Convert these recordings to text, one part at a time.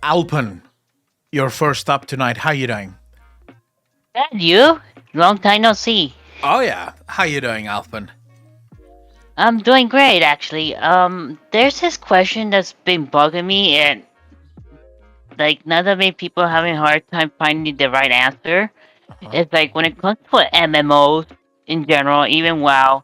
Alpen, you're first up tonight. How you doing? And you? Long time no see. Oh yeah, how you doing, Alpen? I'm doing great, actually. There's this question that's been bugging me, and like not that many people are having a hard time finding the right answer. Uh-huh. It's like when it comes to MMOs in general, even WoW,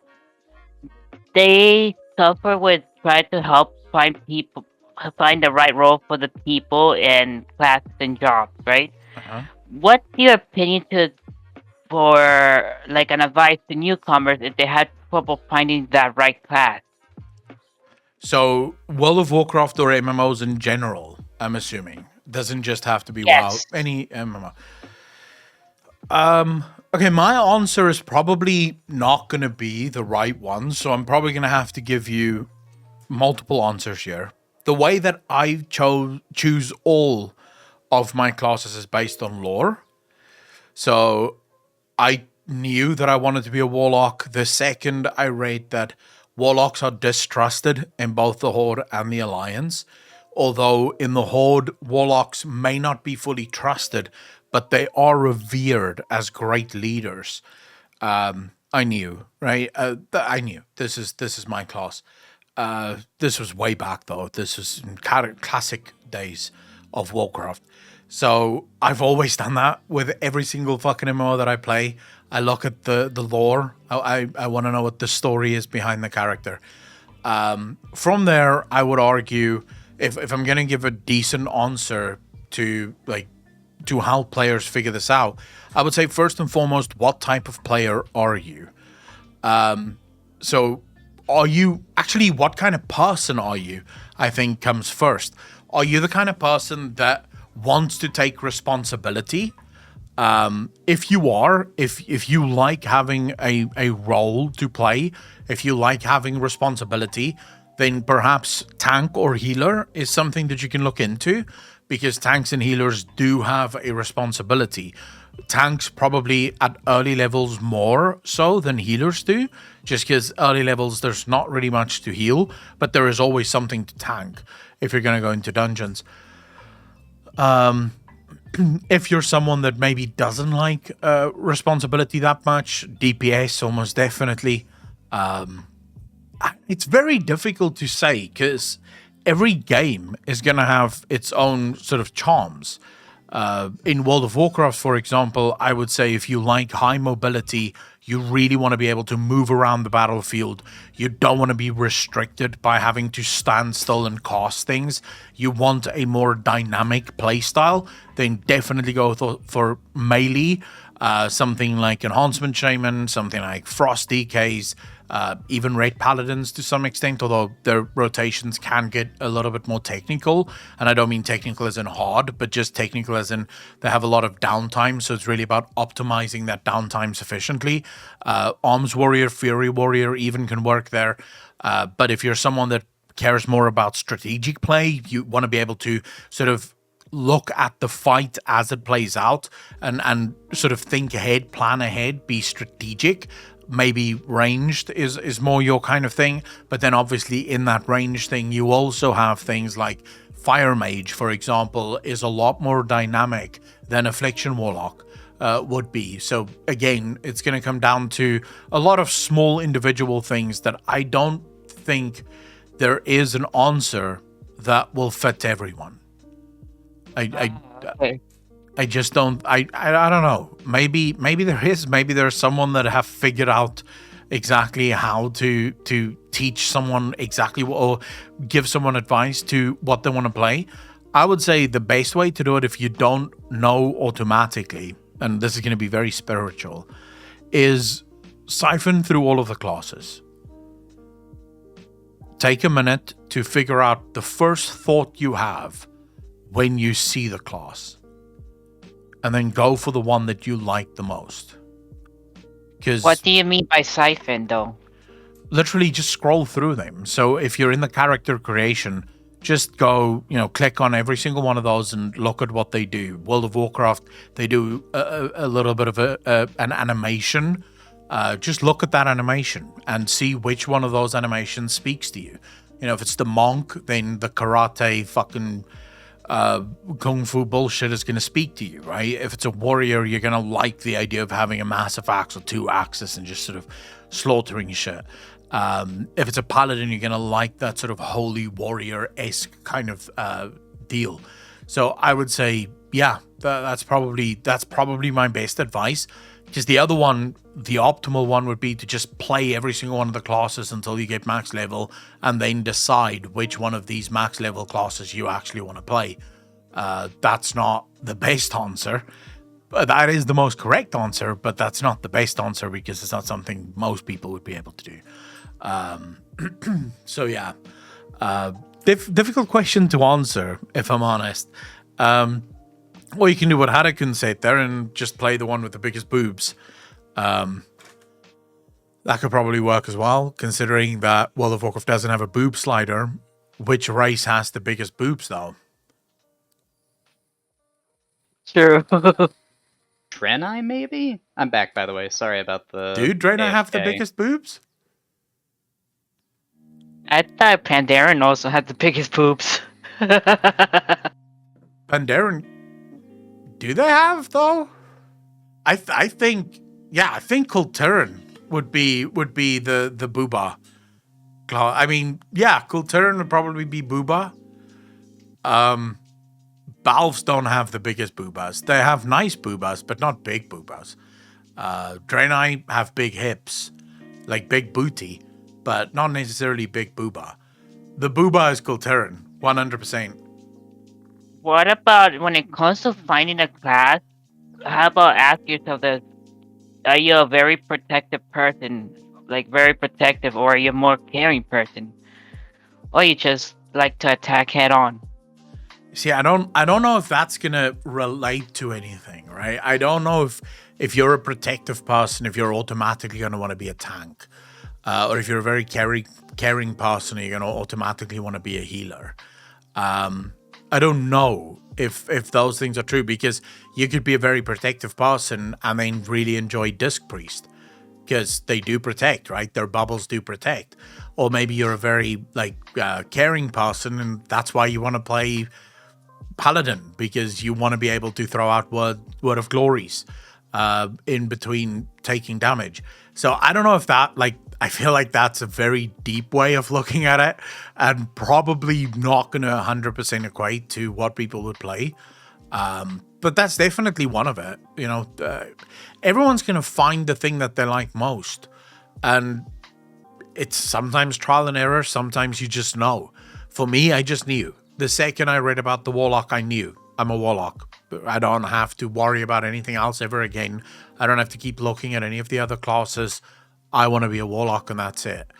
they suffer with trying to help find the right role for the people and classes and jobs, right? Uh-huh. What's your opinion for like an advice to newcomers if they had trouble finding that right class? So, World of Warcraft or MMOs in general, I'm assuming, doesn't just have to be WoW. Yes. Any MMO. Okay, my answer is probably not going to be the right one, so I'm probably going to have to give you multiple answers here. The way that I choose all of my classes is based on lore. So I knew that I wanted to be a warlock the second I read that warlocks are distrusted in both the Horde and the Alliance. Although in the Horde, warlocks may not be fully trusted, but they are revered as great leaders. I knew, right? I knew this is my class. This was way back though. This was in classic days of Warcraft. So I've always done that with every single fucking MMO that I play. I look at the lore. I want to know what the story is behind the character. From there, I would argue if I'm gonna give a decent answer to like to how players figure this out, I would say first and foremost, what type of player are you? So, are you actually what kind of person are you? I think comes first. Are you the kind of person that wants to take responsibility? If you are, if you like having a role to play, if you like having responsibility, then perhaps tank or healer is something that you can look into because tanks and healers do have a responsibility. Tanks probably at early levels more so than healers do, just because early levels there's not really much to heal, but there is always something to tank if you're going to go into dungeons. If you're someone that maybe doesn't like responsibility that much, DPS almost definitely. It's very difficult to say because every game is going to have its own sort of charms. In World of Warcraft, for example, I would say if you like high mobility, you really want to be able to move around the battlefield. You don't want to be restricted by having to stand still and cast things. You want a more dynamic playstyle, then definitely go for melee. Something like Enhancement Shaman, something like Frost DKs, even Red Paladins to some extent, although their rotations can get a little bit more technical. And I don't mean technical as in hard, but just technical as in they have a lot of downtime. So it's really about optimizing that downtime sufficiently. Arms Warrior, Fury Warrior even can work there. But if you're someone that cares more about strategic play, you want to be able to sort of look at the fight as it plays out and sort of think ahead, plan ahead, be strategic. Maybe ranged is more your kind of thing, but then obviously in that range thing you also have things like Fire Mage, for example, is a lot more dynamic than Affliction Warlock would be. So again, it's going to come down to a lot of small individual things that I don't think there is an answer that will fit everyone. Okay. I just don't. I don't know. Maybe there is. Maybe there's someone that have figured out exactly how to teach someone exactly what, or give someone advice to what they want to play. I would say the best way to do it if you don't know automatically, and this is going to be very spiritual, is siphon through all of the classes. Take a minute to figure out the first thought you have when you see the class, and then go for the one that you like the most. What Because do you mean by siphon, though? literally just scroll through them. So if you're in the character creation, just go, click on every single one of those and look at what they do. World of Warcraft, they do a little bit of an animation. Just look at that animation and see which one of those animations speaks to you. If it's the monk, then the karate fucking kung fu bullshit is going to speak to you, right? If it's a warrior, you're going to like the idea of having a massive axe or 2 axes and just sort of slaughtering shit. If it's a paladin, you're going to like that sort of holy warrior-esque kind of deal. So I would say, yeah, that's probably my best advice. Because the other one, the optimal one, would be to just play every single one of the classes until you get max level, and then decide which one of these max level classes you actually want to play. That's not the best answer. That is the most correct answer, but that's not the best answer because it's not something most people would be able to do. So yeah, difficult question to answer, if I'm honest. Or you can do what Harakun said there and just play the one with the biggest boobs. That could probably work as well, considering that World of Warcraft doesn't have a boob slider. Which race has the biggest boobs, though? True. Draenei, maybe? I'm back, by the way. Sorry about the... Dude, Draenei have the AFK. biggest boobs? I thought Pandaren also had the biggest boobs. Pandaren, do they have though? I think Kulturan would be the booba. I mean, yeah, Kulturan would probably be booba. Valves don't have the biggest boobas. They have nice boobas, but not big boobas. Draenei have big hips, like big booty, but not necessarily big booba. The booba is Kulturan, 100%. What about when it comes to finding a class? How about ask yourself this: are you a very protective person, like very protective, or are you a more caring person, or you just like to attack head on? See, I don't know if that's gonna relate to anything, right? I don't know if you're a protective person, if you're automatically gonna want to be a tank, or if you're a very caring person, you're gonna automatically want to be a healer. I don't know if those things are true, because you could be a very protective person and then really enjoy Disc Priest because they do protect, right? Their bubbles do protect. Or maybe you're a very caring person and that's why you want to play Paladin, because you want to be able to throw out word of glories in between taking damage. So I don't know if that, I feel like that's a very deep way of looking at it and probably not going to 100% equate to what people would play. But that's definitely one of it. You know, everyone's going to find the thing that they like most. And it's sometimes trial and error. Sometimes you just know. For me, I just knew. The second I read about the Warlock, I knew. I'm a Warlock. I don't have to worry about anything else ever again. I don't have to keep looking at any of the other classes. I want to be a Warlock and that's it.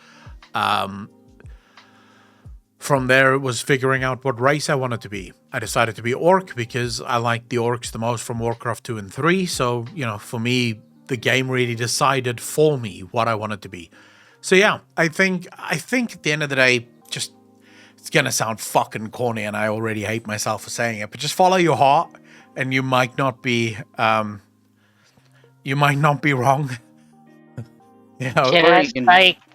From there, it was figuring out what race I wanted to be. I decided to be Orc because I liked the Orcs the most from Warcraft 2 and 3. So, for me, the game really decided for me what I wanted to be. So yeah, I think at the end of the day, just, it's going to sound fucking corny and I already hate myself for saying it, but just follow your heart and you might not be wrong.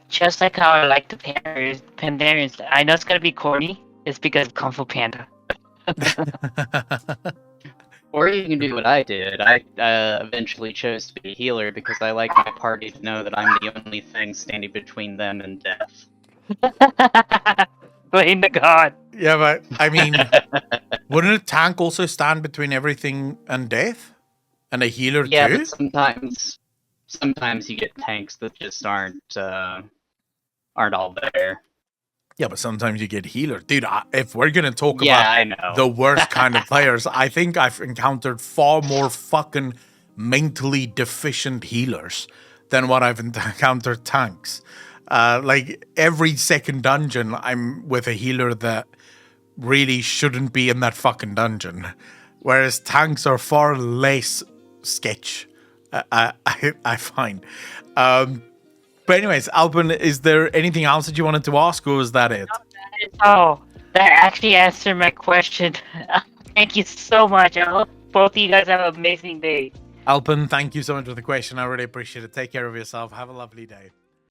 Just like how I like the Pandarians. I know it's gonna be corny. It's because of Kung Fu Panda. Or you can do what I did. I eventually chose to be a healer because I like my party to know that I'm the only thing standing between them and death. Blame the god. Yeah, but I mean, wouldn't a tank also stand between everything and death? And a healer yeah, too? But sometimes you get tanks that just aren't all there. Yeah, but sometimes you get healer. Dude, if we're going to talk I about know. the worst kind of players, I think I've encountered far more fucking mentally deficient healers than what I've encountered tanks. Every second dungeon, I'm with a healer that really shouldn't be in that fucking dungeon. Whereas tanks are far less sketch, I find. But anyways, Alpin, is there anything else that you wanted to ask, or was that it? Oh, that actually answered my question. Thank you so much. I hope both of you guys have an amazing day. Alpin, thank you so much for the question. I really appreciate it. Take care of yourself. Have a lovely day.